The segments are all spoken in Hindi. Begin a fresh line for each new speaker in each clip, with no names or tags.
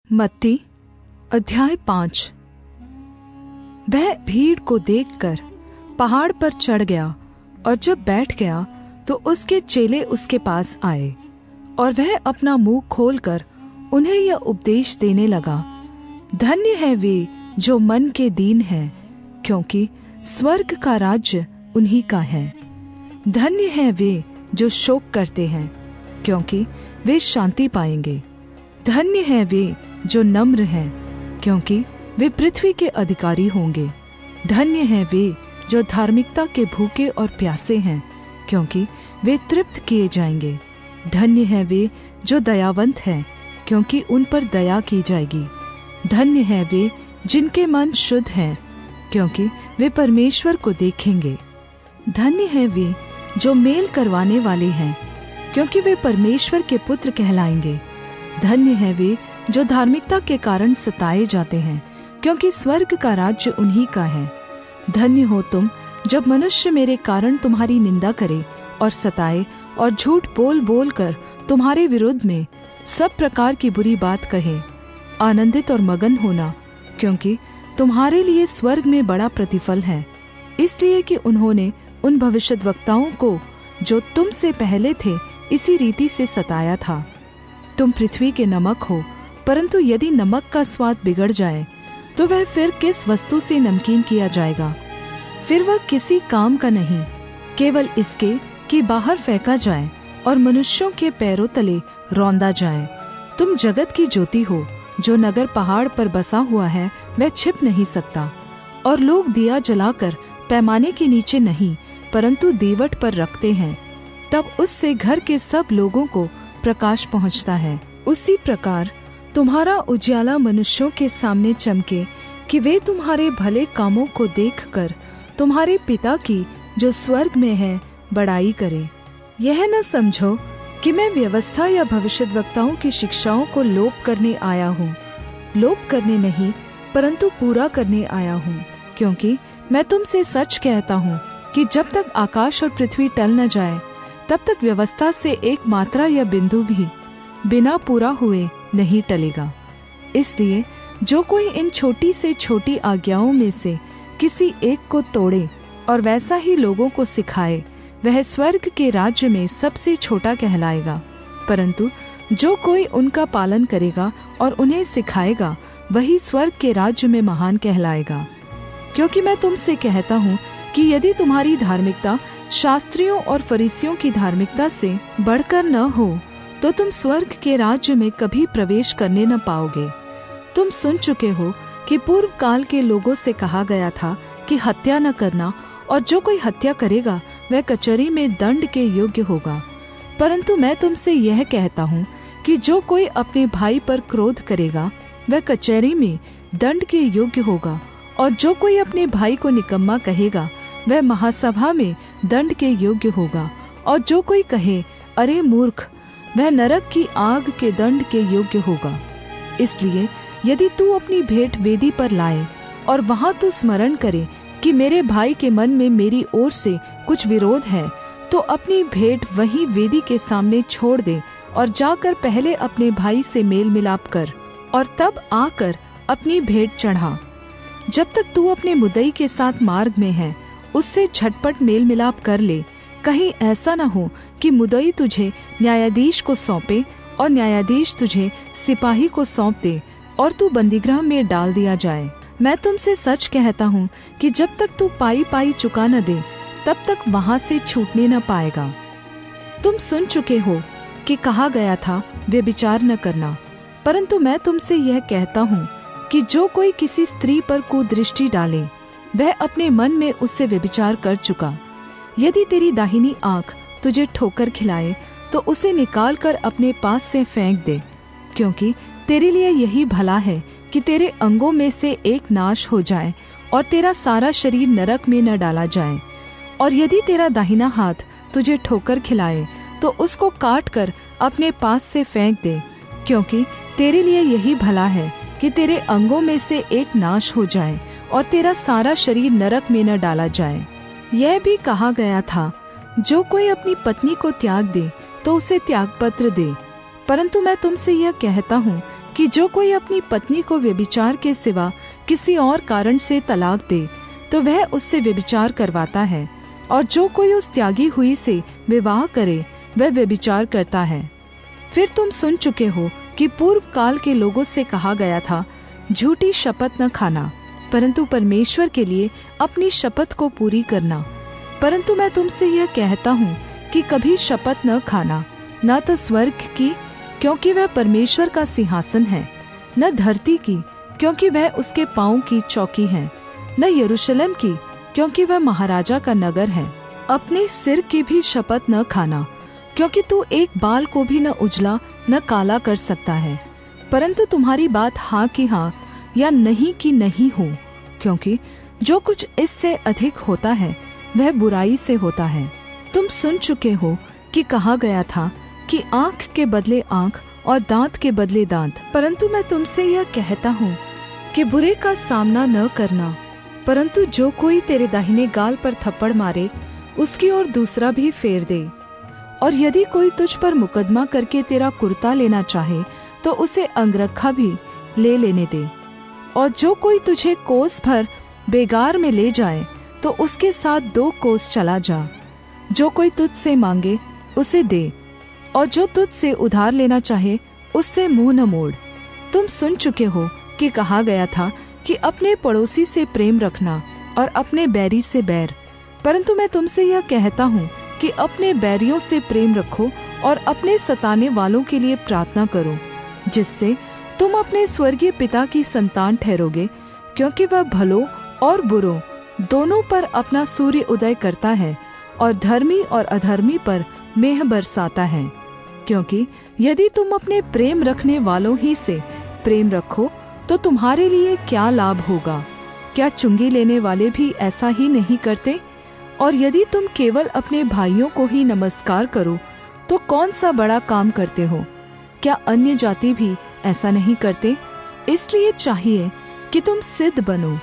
मत्ती अध्याय 5। वह भीड़ को देखकर पहाड़ पर चढ़ गया और जब बैठ गया तो उसके चेले उसके पास आए और वह अपना मुंह खोलकर उन्हें यह उपदेश देने लगा, धन्य है वे जो मन के दीन हैं, क्योंकि स्वर्ग का राज्य उन्हीं का है। धन्य है वे जो शोक करते हैं, क्योंकि वे शांति पाएंगे। धन्य है वे जो नम्र हैं, क्योंकि वे पृथ्वी के अधिकारी होंगे। धन्य है वे जो धार्मिकता के भूखे और प्यासे हैं, क्योंकि वे तृप्त किए जाएंगे। धन्य है वे जो दयावंत हैं, क्योंकि उन पर दया की जाएगी। धन्य है वे जिनके मन शुद्ध हैं, क्योंकि वे परमेश्वर को देखेंगे। धन्य है वे जो मेल करवाने वाले हैं, क्योंकि वे परमेश्वर के पुत्र कहलाएंगे। धन्य है वे जो धार्मिकता के कारण सताए जाते हैं, क्योंकि स्वर्ग का राज्य उन्हीं का है। धन्य हो तुम जब मनुष्य मेरे कारण तुम्हारी निंदा करे और सताए और झूठ बोल बोल कर तुम्हारे विरुद्ध में सब प्रकार की बुरी बात कहे। आनंदित और मगन होना, क्योंकि तुम्हारे लिए स्वर्ग में बड़ा प्रतिफल है, इसलिए कि उन्होंने उन भविष्यद्वक्ताओं को जो तुम से पहले थे इसी रीति से सताया था। तुम पृथ्वी के नमक हो, परंतु यदि नमक का स्वाद बिगड़ जाए तो वह फिर किस वस्तु से नमकीन किया जाएगा? फिर वह किसी काम का नहीं, केवल इसके कि बाहर फेंका जाए और मनुष्यों के पैरों तले रौंदा जाए। तुम जगत की ज्योति हो। जो नगर पहाड़ पर बसा हुआ है वह छिप नहीं सकता, और लोग दिया जलाकर पैमाने के नीचे नहीं परंतु दीवट पर रखते हैं, तब उससे घर के सब लोगों को प्रकाश पहुँचता है। उसी प्रकार तुम्हारा उजियाला मनुष्यों के सामने चमके, कि वे तुम्हारे भले कामों को देखकर तुम्हारे पिता की जो स्वर्ग में है बड़ाई करें। यह न समझो कि मैं व्यवस्था या भविष्यद्वक्ताओं की शिक्षाओं को लोप करने आया हूँ। लोप करने नहीं परंतु पूरा करने आया हूँ, क्योंकि मैं तुमसे सच कहता हूँ कि जब तक आकाश और पृथ्वी टल न जाए तब तक व्यवस्था से एक मात्रा या बिंदु भी बिना पूरा हुए नहीं टलेगा। इसलिए जो कोई इन छोटी से छोटी आज्ञाओं में से किसी एक को तोड़े और वैसा ही लोगों को सिखाए, वह स्वर्ग के राज्य में सबसे छोटा कहलाएगा। परंतु जो कोई उनका पालन करेगा और उन्हें सिखाएगा, वही स्वर्ग के राज्य में महान कहलाएगा। क्योंकि मैं तुमसे कहता हूँ कि यदि तुम्हारी धार्मिकता शास्त्रियों और फरीसियों की धार्मिकता से बढ़कर न हो तो तुम स्वर्ग के राज्य में कभी प्रवेश करने न पाओगे। तुम सुन चुके हो कि पूर्व काल के लोगों से कहा गया था कि हत्या न करना, और जो कोई हत्या करेगा वह कचहरी में दंड के योग्य होगा। परंतु मैं तुमसे यह कहता हूँ कि जो कोई अपने भाई पर क्रोध करेगा वह कचहरी में दंड के योग्य होगा, और जो कोई अपने भाई को निकम्मा कहेगा वह महासभा में दंड के योग्य होगा, और जो कोई कहे अरे मूर्ख, वह नरक की आग के दंड के योग्य होगा। इसलिए यदि तू अपनी भेंट वेदी पर लाए और वहां तू स्मरण करे कि मेरे भाई के मन में मेरी ओर से कुछ विरोध है, तो अपनी भेंट वहीं वेदी के सामने छोड़ दे और जाकर पहले अपने भाई से मेल मिलाप कर और तब आकर अपनी भेंट चढ़ा। जब तक तू अपने मुद्दई के साथ मार्ग में है, उससे झटपट मेल मिलाप कर ले। कहीं ऐसा न हो कि मुद्दई तुझे न्यायाधीश को सौंपे और न्यायाधीश तुझे सिपाही को सौंप दे और तू बंदीगृह में डाल दिया जाए। मैं तुमसे सच कहता हूँ कि जब तक तू पाई पाई चुका न दे तब तक वहां से छूटने न पाएगा। तुम सुन चुके हो कि कहा गया था व्यभिचार न करना, परंतु मैं तुमसे यह कहता हूँ कि जो कोई किसी स्त्री पर कुदृष्टि डाले वह अपने मन में उससे व्यभिचार कर चुका। यदि तेरी दाहिनी आँख तुझे ठोकर खिलाए तो उसे निकालकर अपने पास से फेंक दे, क्योंकि तेरे लिए यही भला है कि तेरे अंगों में से एक नाश हो जाए और तेरा सारा शरीर नरक में न डाला जाए। और यदि तेरा दाहिना हाथ तुझे ठोकर खिलाए तो उसको काट कर अपने पास से फेंक दे, क्योंकि तेरे लिए यही भला है कि तेरे अंगों में से एक नाश हो जाए और तेरा सारा शरीर नरक में न डाला जाए। यह भी कहा गया था, जो कोई अपनी पत्नी को त्याग दे तो उसे त्यागपत्र दे। परंतु मैं तुमसे यह कहता हूँ कि जो कोई अपनी पत्नी को व्यभिचार के सिवा किसी और कारण से तलाक दे तो वह उससे व्यभिचार करवाता है, और जो कोई उस त्यागी हुई से विवाह करे वह व्यभिचार करता है। फिर तुम सुन चुके हो कि पूर्व काल के लोगों से कहा गया था, झूठी शपथ न खाना, परंतु परमेश्वर के लिए अपनी शपथ को पूरी करना। परंतु मैं तुमसे यह कहता हूँ कि कभी शपथ न खाना, न तो स्वर्ग की, क्योंकि वह परमेश्वर का सिंहासन है, न धरती की, क्योंकि वह उसके पाँव की चौकी है, न यरूशलेम की, क्योंकि वह महाराजा का नगर है। अपने सिर की भी शपथ न खाना, क्योंकि तू एक बाल को भी न उजला न काला कर सकता है, परंतु तुम्हारी बात हाँ की हाँ या नहीं की नहीं हो, क्योंकि जो कुछ इससे अधिक होता है वह बुराई से होता है। तुम सुन चुके हो कि कहा गया था कि आँख के बदले आँख और दांत के बदले दांत, परंतु मैं तुमसे यह कहता हूँ कि बुरे का सामना न करना, परंतु जो कोई तेरे दाहिने गाल पर थप्पड़ मारे उसकी ओर दूसरा भी फेर दे। और यदि कोई तुझ पर मुकदमा करके तेरा कुर्ता लेना चाहे तो उसे अंगरखा भी ले लेने दे। और जो कोई तुझे कोस भर बेगार में ले जाए तो उसके साथ 2 कोस चला जा। जो कोई तुझसे मांगे उसे दे, और जो तुझसे उधार लेना चाहे उससे मुंह न मोड़। तुम सुन चुके हो कि कहा गया था कि अपने पड़ोसी से प्रेम रखना और अपने बैरी से बैर, परंतु मैं तुमसे यह कहता हूँ कि अपने बैरियों से प्रेम रखो और अपने सताने वालों के लिए प्रार्थना करो, जिससे तुम अपने स्वर्गीय पिता की संतान ठहरोगे, क्योंकि वह भलों और बुरों दोनों पर अपना सूर्य उदय करता है और धर्मी और अधर्मी पर मेह बरसाता है। क्योंकि यदि तुम अपने प्रेम रखने वालों ही से प्रेम रखो तो तुम्हारे लिए क्या लाभ होगा? क्या चुंगी लेने वाले भी ऐसा ही नहीं करते? और यदि तुम केवल अपने भाइयों को ही नमस्कार करो तो कौन सा बड़ा काम करते हो? क्या अन्य जाति भी ऐसा नहीं करते? इसलिए चाहिए कि तुम सिद्ध बनो,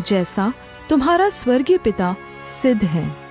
जैसा तुम्हारा स्वर्गीय पिता सिद्ध है।